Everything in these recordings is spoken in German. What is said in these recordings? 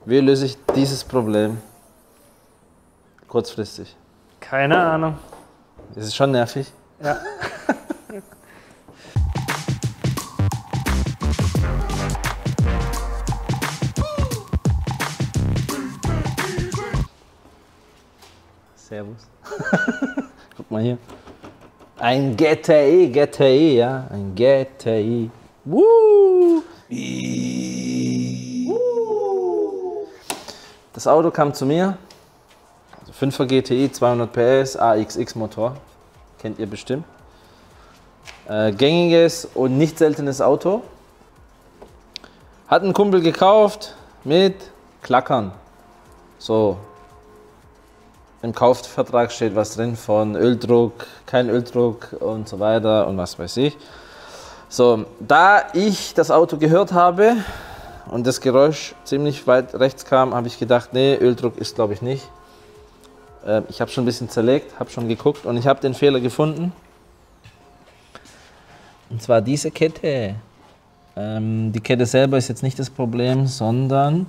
Wie löse ich dieses Problem kurzfristig? Keine Ahnung. Das ist schon nervig. Ja. Servus. Guck mal hier. Ein GTI, ja. Ein GTI. Woo! Das Auto kam zu mir. Also 5er GTI, 200 PS, AXX Motor. Kennt ihr bestimmt. Gängiges und nicht seltenes Auto. Hat ein Kumpel gekauft mit Klackern. So. Im Kaufvertrag steht was drin von Öldruck, kein Öldruck und so weiter und was weiß ich. So, da ich das Auto gehört habe und das Geräusch ziemlich weit rechts kam, habe ich gedacht, nee, Öldruck ist glaube ich nicht. Ich habe schon ein bisschen zerlegt, habe schon geguckt und ich habe den Fehler gefunden. Und zwar diese Kette. Die Kette selber ist jetzt nicht das Problem, sondern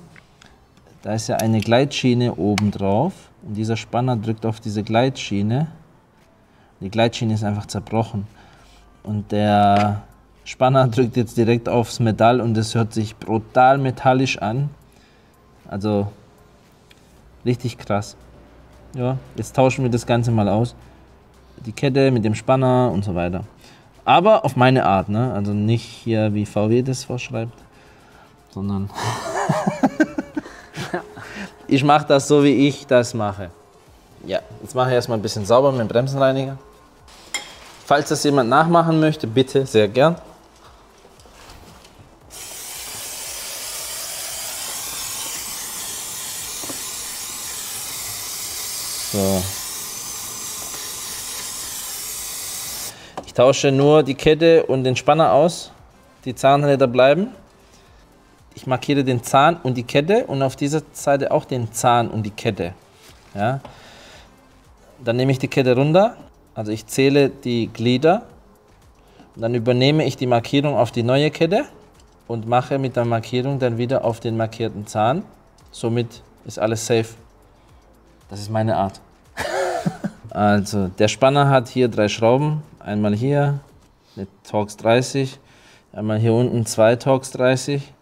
da ist ja eine Gleitschiene oben drauf. Und dieser Spanner drückt auf diese Gleitschiene. Die Gleitschiene ist einfach zerbrochen. Und der Spanner drückt jetzt direkt aufs Metall und es hört sich brutal metallisch an. Also richtig krass. Ja, jetzt tauschen wir das Ganze mal aus. Die Kette mit dem Spanner und so weiter. Aber auf meine Art, ne? Also nicht hier wie VW das vorschreibt, sondern ich mache das so, wie ich das mache. Ja, jetzt mache ich erstmal ein bisschen sauber mit dem Bremsenreiniger. Falls das jemand nachmachen möchte, bitte, sehr gern. So. Ich tausche nur die Kette und den Spanner aus. Die Zahnräder bleiben. Ich markiere den Zahn und die Kette und auf dieser Seite auch den Zahn und die Kette. Ja. Dann nehme ich die Kette runter, also ich zähle die Glieder. Dann übernehme ich die Markierung auf die neue Kette und mache mit der Markierung dann wieder auf den markierten Zahn. Somit ist alles safe. Das ist meine Art. Also der Spanner hat hier 3 Schrauben. Einmal hier eine Torx 30, einmal hier unten 2 Torx 30.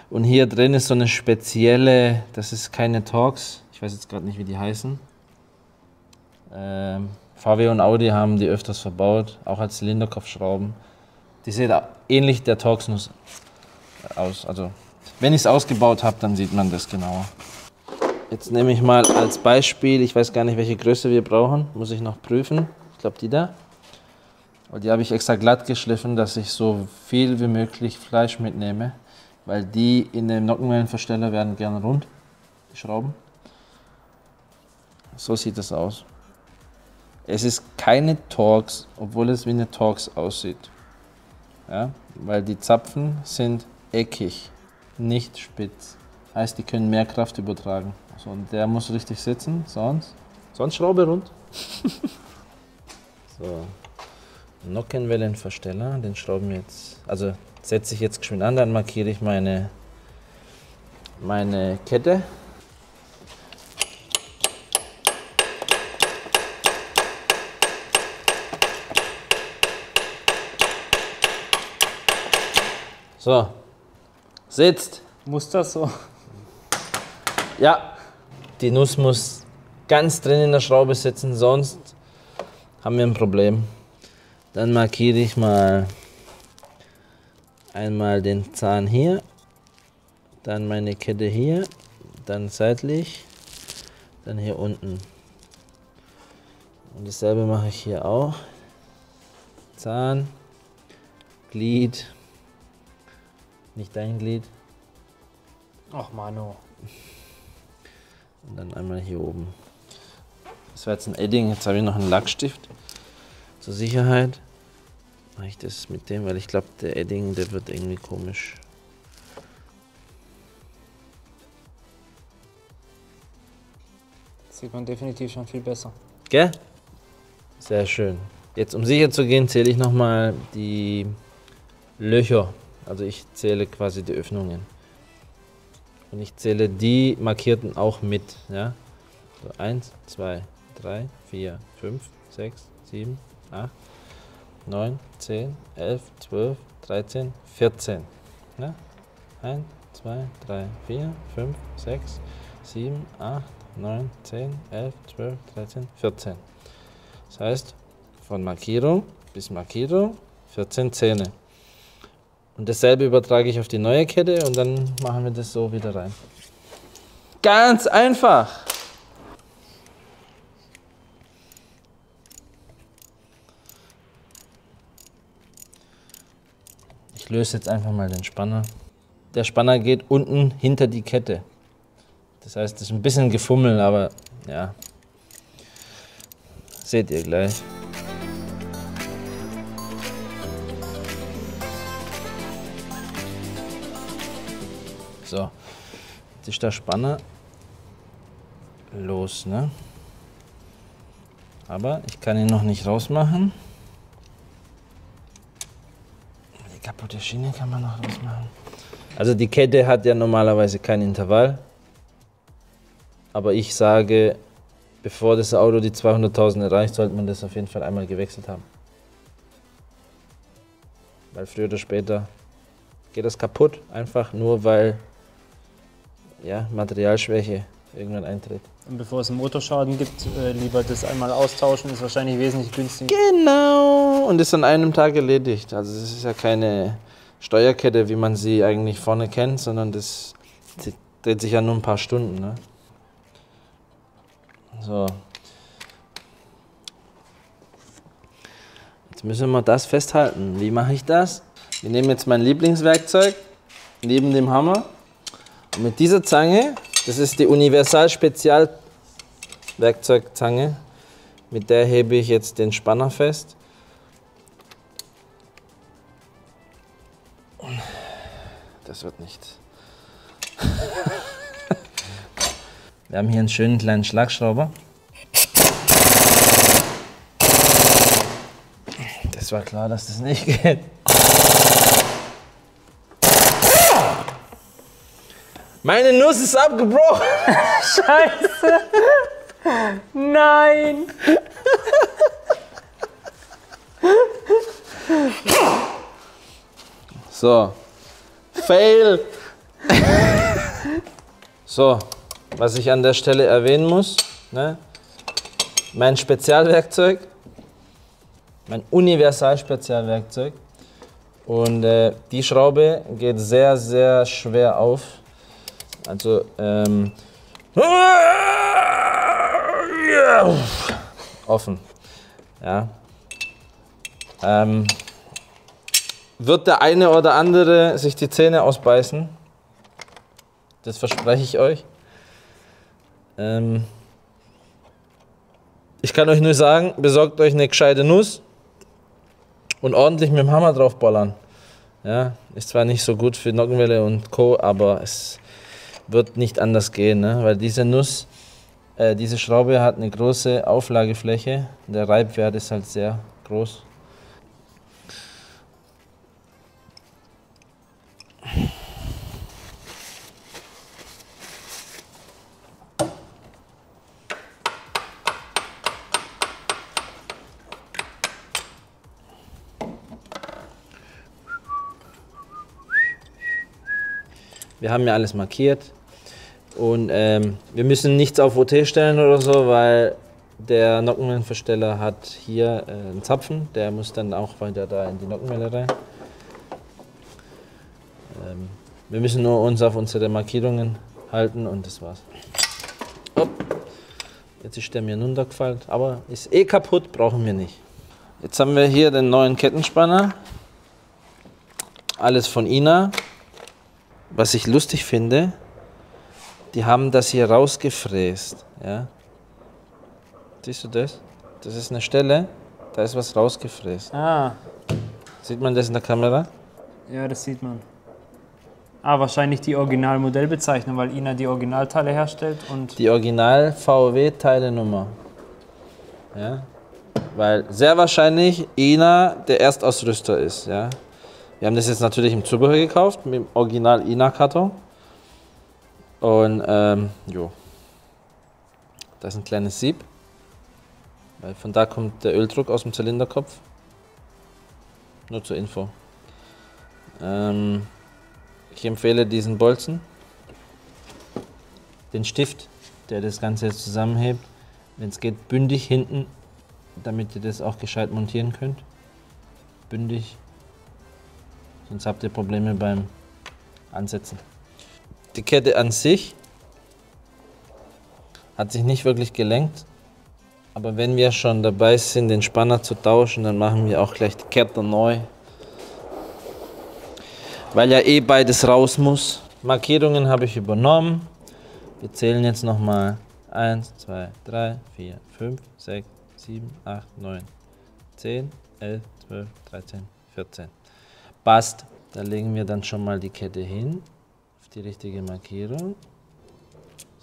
Und hier drin ist so eine spezielle, das ist keine Torx, ich weiß jetzt gerade nicht, wie die heißen. VW und Audi haben die öfters verbaut, auch als Zylinderkopfschrauben. Die sehen ähnlich der Torx-Nuss aus. Also, wenn ich es ausgebaut habe, dann sieht man das genauer. Jetzt nehme ich mal als Beispiel, ich weiß gar nicht, welche Größe wir brauchen, muss ich noch prüfen. Ich glaube, die da. Und die habe ich extra glatt geschliffen, dass ich so viel wie möglich Fleisch mitnehme. Weil die in dem Nockenwellenversteller werden gerne rund, die Schrauben. So sieht es aus. Es ist keine Torx, obwohl es wie eine Torx aussieht. Ja, weil die Zapfen sind eckig, nicht spitz. Heißt, die können mehr Kraft übertragen. So, und der muss richtig sitzen, sonst Schraube rund. So, Nockenwellenversteller, den schrauben wir jetzt, also setze ich jetzt geschwind an, dann markiere ich meine Kette. So, sitzt. Muss das so? Ja, die Nuss muss ganz drin in der Schraube sitzen, sonst haben wir ein Problem. Dann markiere ich mal einmal den Zahn hier, dann meine Kette hier, dann seitlich, dann hier unten. Und dasselbe mache ich hier auch. Zahn, Glied, nicht dein Glied. Ach Mano. Und dann einmal hier oben. Das war jetzt ein Edding, jetzt habe ich noch einen Lackstift zur Sicherheit. Mache ich das mit dem, weil ich glaube, der Edding, der wird irgendwie komisch. Das sieht man definitiv schon viel besser. Gell? Sehr schön. Jetzt, um sicher zu gehen, zähle ich nochmal die Löcher. Also ich zähle quasi die Öffnungen. Und ich zähle die Markierten auch mit. Ja? So 1, 2, 3, 4, 5, 6, 7, 8, 9, 10, 11, 12, 13, 14. Ja? 1, 2, 3, 4, 5, 6, 7, 8, 9, 10, 11, 12, 13, 14. Das heißt, von Markierung bis Markierung 14 Zähne. Und dasselbe übertrage ich auf die neue Kette und dann machen wir das so wieder rein. Ganz einfach! Ich löse jetzt einfach mal den Spanner. Der Spanner geht unten hinter die Kette. Das heißt, es ist ein bisschen Gefummel, aber ja, seht ihr gleich. So, jetzt ist der Spanner los, ne? Aber ich kann ihn noch nicht rausmachen. Die kaputte Schiene kann man noch rausmachen. Also die Kette hat ja normalerweise kein Intervall. Aber ich sage, bevor das Auto die 200.000 erreicht, sollte man das auf jeden Fall einmal gewechselt haben. Weil früher oder später geht das kaputt, einfach nur weil ja, Materialschwäche irgendwann eintritt. Und bevor es einen Motorschaden gibt, lieber das einmal austauschen, ist wahrscheinlich wesentlich günstiger. Genau, und ist an einem Tag erledigt. Also es ist ja keine Steuerkette, wie man sie eigentlich vorne kennt, sondern das dreht sich ja nur ein paar Stunden. Ne? So. Jetzt müssen wir das festhalten. Wie mache ich das? Wir nehmen jetzt mein Lieblingswerkzeug neben dem Hammer. Und mit dieser Zange, das ist die Universal-Spezial-Werkzeugzange, mit der hebe ich jetzt den Spanner fest. Das wird nichts. Wir haben hier einen schönen kleinen Schlagschrauber. Das war klar, dass das nicht geht. Meine Nuss ist abgebrochen. Scheiße! Nein! So. Fail! So, was ich an der Stelle erwähnen muss, ne? Mein Spezialwerkzeug, mein Universal-Spezialwerkzeug. Und die Schraube geht sehr, sehr schwer auf. Also, offen. Ja. Wird der eine oder andere sich die Zähne ausbeißen. Das verspreche ich euch. Ich kann euch nur sagen, besorgt euch eine gescheite Nuss und ordentlich mit dem Hammer draufballern. Ja, ist zwar nicht so gut für Nockenwelle und Co., aber es wird nicht anders gehen, ne? Weil diese Nuss, diese Schraube hat eine große Auflagefläche. Der Reibwert ist halt sehr groß. Wir haben ja alles markiert und wir müssen nichts auf OT stellen oder so, weil der Nockenwellenversteller hat hier einen Zapfen, der muss dann auch weiter da in die Nockenwelle rein. Wir müssen nur uns auf unsere Markierungen halten und das war's. Hopp. Jetzt ist der mir runtergefallen, aber ist eh kaputt, brauchen wir nicht. Jetzt haben wir hier den neuen Kettenspanner. Alles von Ina. Was ich lustig finde, die haben das hier rausgefräst. Ja? Siehst du das? Das ist eine Stelle, da ist was rausgefräst. Ah. Sieht man das in der Kamera? Ja, das sieht man. Ah, wahrscheinlich die Originalmodellbezeichnung, weil Ina die Originalteile herstellt und... Die Original VW-Teilenummer. Ja? Weil sehr wahrscheinlich Ina der Erstausrüster ist. Ja? Wir haben das jetzt natürlich im Zubehör gekauft, mit dem Original Ina-Karton. Und jo, da ist ein kleines Sieb, weil von da kommt der Öldruck aus dem Zylinderkopf. Nur zur Info. Ich empfehle diesen Bolzen, den Stift, der das Ganze jetzt zusammenhebt, wenn es geht, bündig hinten, damit ihr das auch gescheit montieren könnt. Bündig, sonst habt ihr Probleme beim Ansetzen. Die Kette an sich hat sich nicht wirklich gelenkt, aber wenn wir schon dabei sind, den Spanner zu tauschen, dann machen wir auch gleich die Kette neu. Weil ja eh beides raus muss. Markierungen habe ich übernommen. Wir zählen jetzt nochmal 1, 2, 3, 4, 5, 6, 7, 8, 9, 10, 11, 12, 13, 14. Passt. Da legen wir dann schon mal die Kette hin, auf die richtige Markierung.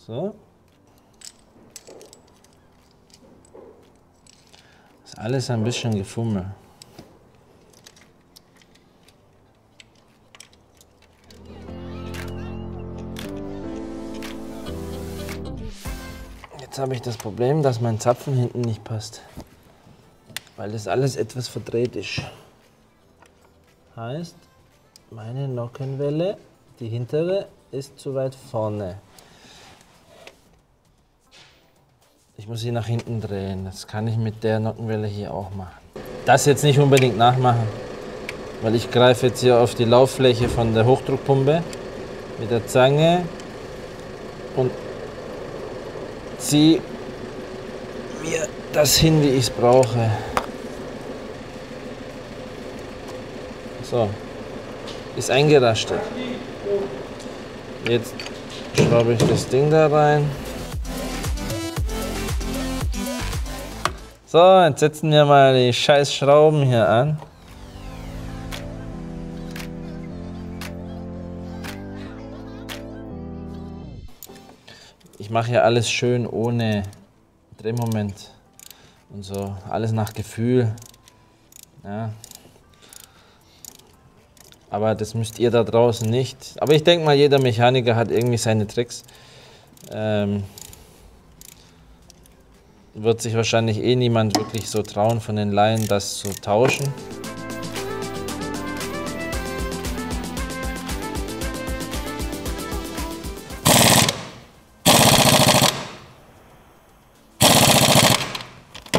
So. Ist alles ein bisschen gefummelt. Jetzt habe ich das Problem, dass mein Zapfen hinten nicht passt, weil das alles etwas verdreht ist. Heißt, meine Nockenwelle, die hintere, ist zu weit vorne. Ich muss sie nach hinten drehen. Das kann ich mit der Nockenwelle hier auch machen. Das jetzt nicht unbedingt nachmachen, weil ich greife jetzt hier auf die Lauffläche von der Hochdruckpumpe mit der Zange und ziehe mir das hin, wie ich es brauche. So, ist eingerastet. Jetzt schraube ich das Ding da rein. So, jetzt setzen wir mal die scheiß Schrauben hier an. Ich mache ja alles schön ohne Drehmoment und so, alles nach Gefühl. Ja. Aber das müsst ihr da draußen nicht. Aber ich denke mal, jeder Mechaniker hat irgendwie seine Tricks. Wird sich wahrscheinlich eh niemand wirklich so trauen von den Laien, das zu tauschen.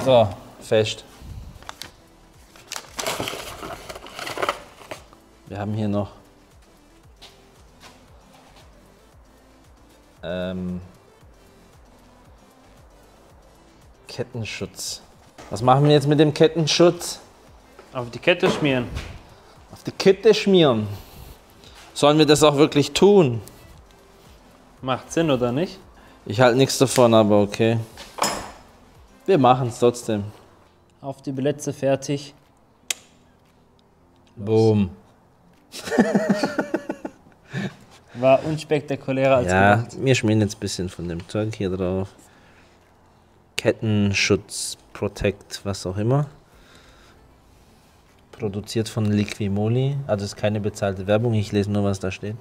So, fest. Wir haben hier noch Kettenschutz. Was machen wir jetzt mit dem Kettenschutz? Auf die Kette schmieren. Auf die Kette schmieren. Sollen wir das auch wirklich tun? Macht Sinn, oder nicht? Ich halte nichts davon, aber okay. Wir machen es trotzdem. Auf die Plätze, fertig. Boom. War unspektakulärer als Ja, gedacht. wir schmieren jetzt ein bisschen von dem Zeug hier drauf. Kettenschutz, Protect, was auch immer. Produziert von Liquimoli. Also ist keine bezahlte Werbung, ich lese nur, was da steht.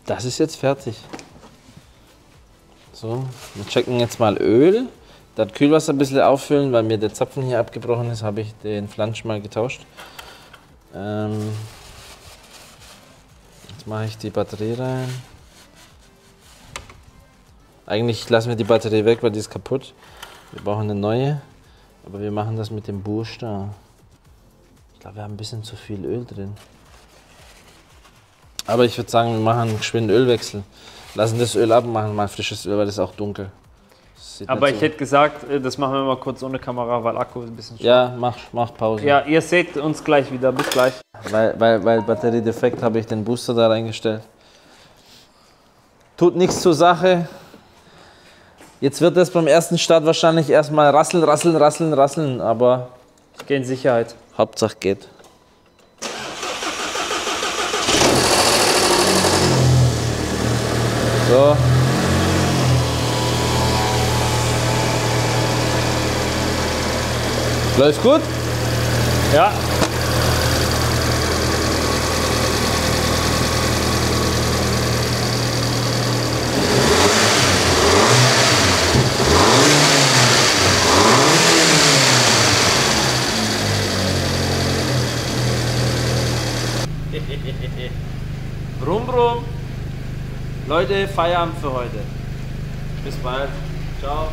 Das ist jetzt fertig. So, wir checken jetzt mal Öl. Das Kühlwasser ein bisschen auffüllen, weil mir der Zapfen hier abgebrochen ist, habe ich den Flansch mal getauscht. Jetzt mache ich die Batterie rein. Eigentlich lassen wir die Batterie weg, weil die ist kaputt. Wir brauchen eine neue, aber wir machen das mit dem Booster. Ich glaube, wir haben ein bisschen zu viel Öl drin. Aber ich würde sagen, wir machen einen geschwinden Ölwechsel. Lassen das Öl ab und machen mal frisches Öl, weil das ist auch dunkel. Aber ich hätte gesagt, das machen wir mal kurz ohne Kamera, weil Akku ist ein bisschen schwach. Ja, mach Pause. Ja, ihr seht uns gleich wieder. Bis gleich. Weil Batteriedefekt habe ich den Booster da reingestellt. Tut nichts zur Sache. Jetzt wird das beim ersten Start wahrscheinlich erstmal rasseln, aber Ich gehe in Sicherheit. Hauptsache geht. So. Läuft gut? Ja. Brumm, brumm. Leute, Feierabend für heute. Bis bald. Ciao.